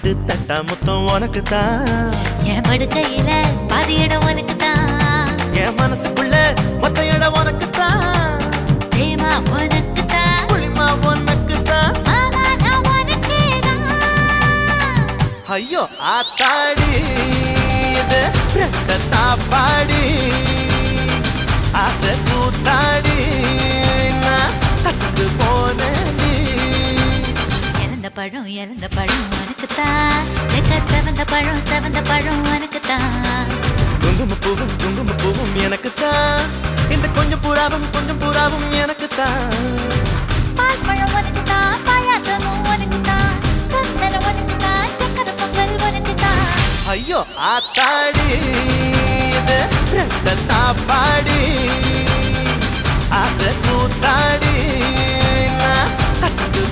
8 தட்டா முத்தம் உனக்கு தான் என் படுக்கையில பாதி இடம் உனக்கு தான் என் மனசுக்குள்ள மொத்த இடம் உனக்கு தான் தேமா உனக்கு தான் புளிமா உனக்கு தான் மாமா நான் உனக்கு தான் ஐயோ ஆத்தாடி இது ரெட்ட தாப்பாடி ஆசை கூத்தாடி நான் கசந்து போனேன் இழந்த பழம் உனக்கு தான் செக்க செவந்த பழம் உனக்கு தான் குங்கும பூவும் எனக்கு தான் இந்த கொஞ்சம் புறாவும் எனக்கு தான் பால் பழம் உனக்கு தான் பாயாசமும் உனக்கு தான் சந்தனம் உனக்கு தான் சக்கரை பொங்கல் உனக்கு தான் ஐயோ ஆத்தாடி இது ரெட்ட தாப்பாடி ஆசை கூத்தாடி நான் கசந்து